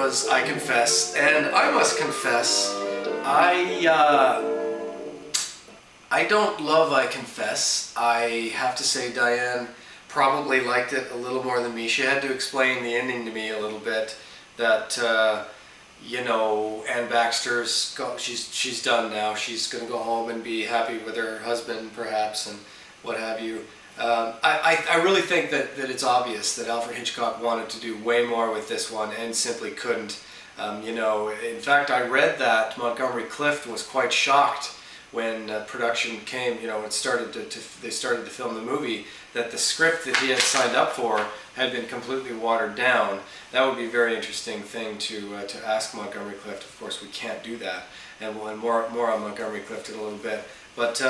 was I Confess, and I must confess, I don't love I Confess. I have to say Diane probably liked it a little more than me. She had to explain the ending to me a little bit, that Anne Baxter's she's done now. She's going to go home and be happy with her husband perhaps, and what have you. I really think that it's obvious that Alfred Hitchcock wanted to do way more with this one and simply couldn't. In fact, I read that Montgomery Clift was quite shocked when production came. It started they started to film the movie, that the script that he had signed up for had been completely watered down. That would be a very interesting thing to ask Montgomery Clift. Of course, we can't do that, and we'll more on Montgomery Clift in a little bit. But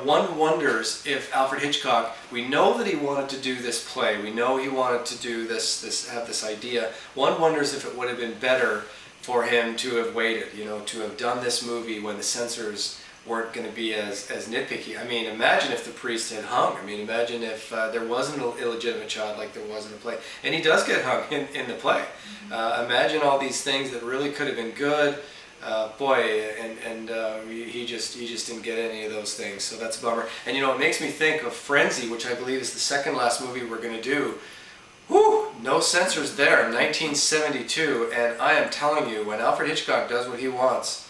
one wonders if Alfred Hitchcock, we know that he wanted to do this play, we know he wanted to do have this idea. One wonders if it would have been better for him to have waited, to have done this movie when the censors weren't going to be as nitpicky. I mean, imagine if the priest had hung. I mean, imagine if there was an illegitimate child like there was in the play. And he does get hung in the play. Imagine all these things that really could have been good. He just didn't get any of those things, so that's a bummer. And it makes me think of Frenzy, which I believe is the second last movie we're going to do. Whew, no censors there, 1972, and I am telling you, when Alfred Hitchcock does what he wants,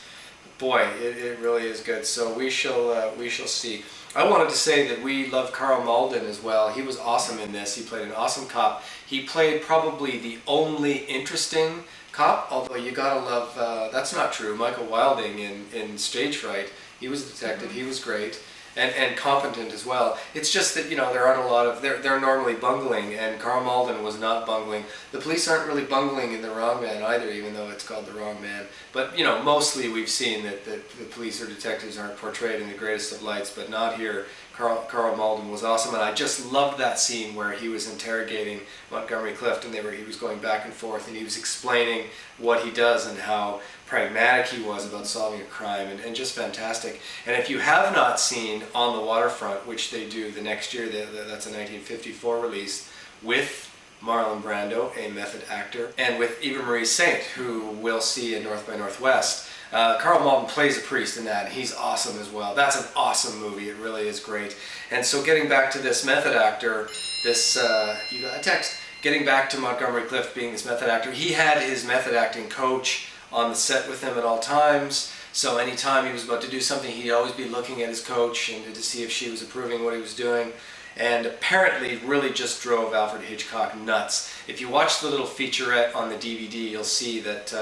boy, it really is good. So we shall see. I wanted to say that we love Karl Malden as well. He was awesome in this. He played an awesome cop. He played probably the only interesting cop, although you gotta love, that's not true, Michael Wilding in Stage Fright, he was a detective, he was great, and competent as well. It's just that, there aren't a lot of, they're normally bungling, and Karl Malden was not bungling. The police aren't really bungling in The Wrong Man either, even though it's called The Wrong Man. But, mostly we've seen that the police or detectives aren't portrayed in the greatest of lights, but not here. Karl Malden was awesome, and I just loved that scene where he was interrogating Montgomery Clift, and he was going back and forth, and he was explaining what he does and how pragmatic he was about solving a crime, and just fantastic. And if you have not seen On the Waterfront, which they do the next year, that's a 1954 release, with Marlon Brando, a method actor, and with Eva Marie Saint, who we'll see in North by Northwest. Karl Malden plays a priest in that, and he's awesome as well. That's an awesome movie. It really is great. And so getting back to this method actor, you got a text. Getting back to Montgomery Clift being this method actor, he had his method acting coach on the set with him at all times. So anytime he was about to do something, he'd always be looking at his coach and to see if she was approving what he was doing. And apparently it really just drove Alfred Hitchcock nuts. If you watch the little featurette on the DVD, you'll see that,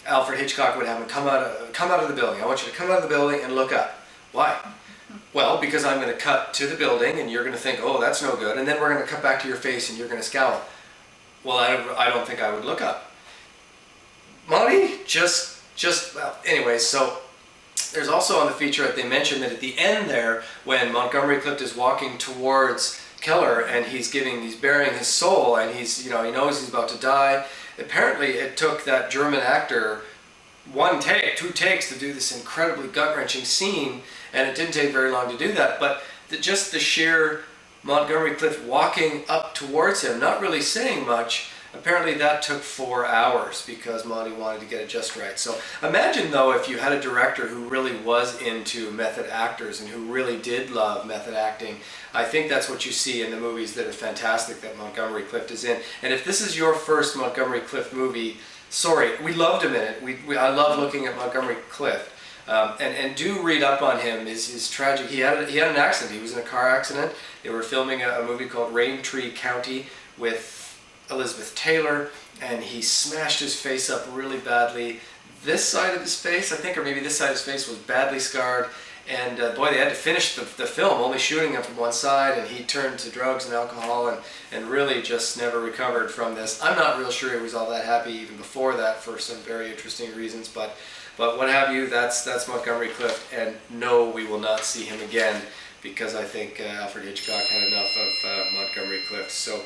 Alfred Hitchcock would have him come out of the building. I want you to come out of the building and look up. Why? Well, because I'm going to cut to the building and you're going to think, oh, that's no good. And then we're going to cut back to your face and you're going to scowl. Well, I don't think I would look up. Monty, anyway, so there's also on the featurette, they mentioned that at the end there, when Montgomery Clift is walking towards Keller and he's burying his soul, and he knows he's about to die. Apparently it took that German actor 2 takes to do this incredibly gut-wrenching scene, and it didn't take very long to do that, but just the sheer Montgomery Clift walking up towards him, not really saying much, apparently that took 4 hours because Monty wanted to get it just right. So imagine though if you had a director who really was into method actors and who really did love method acting. I think that's what you see in the movies that are fantastic that Montgomery Clift is in. And if this is your first Montgomery Clift movie, sorry, we loved him in it. I love looking at Montgomery Clift. And do read up on him. His tragic. He had an accident. He was in a car accident. They were filming a movie called Raintree County with Elizabeth Taylor, and he smashed his face up really badly. This side of his face, I think, or maybe this side of his face was badly scarred. And boy, they had to finish the film only shooting him from one side, and he turned to drugs and alcohol and really just never recovered from this. I'm not real sure he was all that happy even before that for some very interesting reasons, but what have you, that's Montgomery Clift, and no, we will not see him again because I think Alfred Hitchcock had enough of Montgomery Clift. So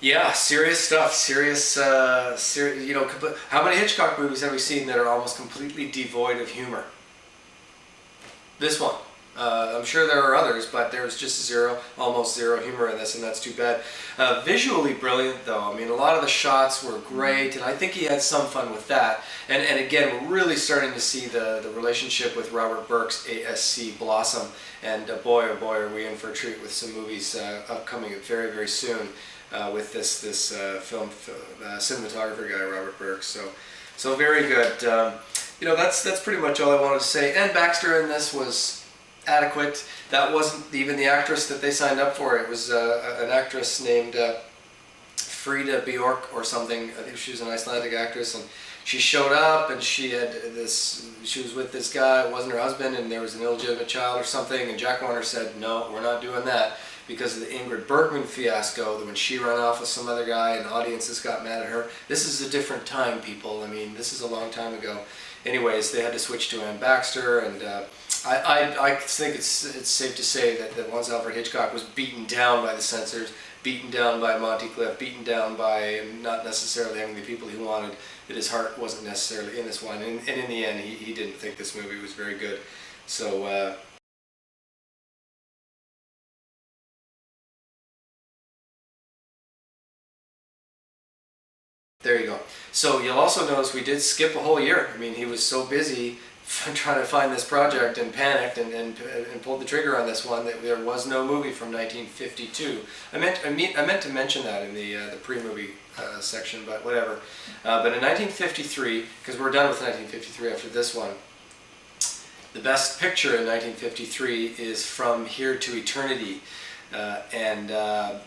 yeah, serious stuff, serious, how many Hitchcock movies have we seen that are almost completely devoid of humor? This one. I'm sure there are others, but there's just almost zero humor in this, and that's too bad. Visually brilliant, though. I mean, a lot of the shots were great, and I think he had some fun with that. And again, we're really starting to see the relationship with Robert Burke's ASC blossom. And boy, oh boy, are we in for a treat with some movies upcoming very, very soon with this film cinematographer guy, Robert Burke. So very good. You know, that's pretty much all I wanted to say. Anne Baxter in this was adequate. That wasn't even the actress that they signed up for. It was an actress named Frida Bjork or something. I think she was an Icelandic actress, and she showed up and she was with this guy. It wasn't her husband, and there was an illegitimate child or something, and Jack Warner said, no, we're not doing that, because of the Ingrid Bergman fiasco, that when she ran off with some other guy and audiences got mad at her. This is a different time, people. I mean, this is a long time ago. Anyways, they had to switch to Anne Baxter, and I think it's safe to say that once Alfred Hitchcock was beaten down by the censors, beaten down by Monty Clift, beaten down by not necessarily having the people he wanted, that his heart wasn't necessarily in this one. And in the end, he didn't think this movie was very good. So there you go. So you'll also notice we did skip a whole year. I mean, he was so busy trying to find this project and panicked and pulled the trigger on this one that there was no movie from 1952. I meant to mention that in the pre-movie section, but whatever. But in 1953, because we're done with 1953 after this one, the best picture in 1953 is From Here to Eternity.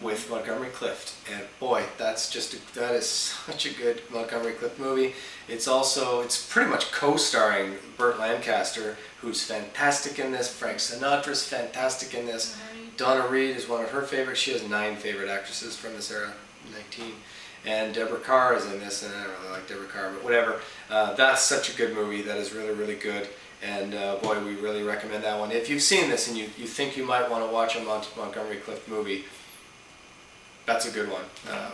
With Montgomery Clift, and boy, that is such a good Montgomery Clift movie. It's pretty much co-starring Burt Lancaster, who's fantastic in this. Frank Sinatra's fantastic in this. Donna Reed is one of her favorites. She has 9 favorite actresses from this era, 19. And Deborah Kerr is in this, and I don't really like Deborah Kerr, but whatever. That's such a good movie. That is really, really good. And boy, we really recommend that one. If you've seen this and you think you might want to watch a Montgomery Clift movie, that's a good one.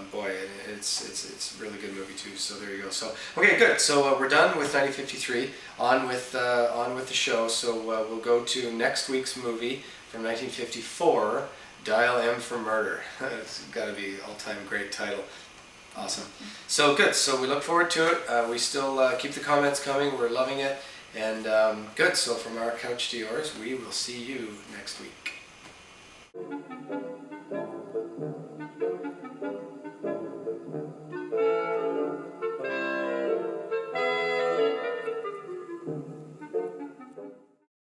Boy, it's a really good movie too. So there you go. So okay, good. So we're done with 1953. On with the show. So we'll go to next week's movie from 1954, Dial M for Murder. It's got to be all-time great title. Awesome. So good. So we look forward to it. We still keep the comments coming. We're loving it. And good, so from our couch to yours, we will see you next week.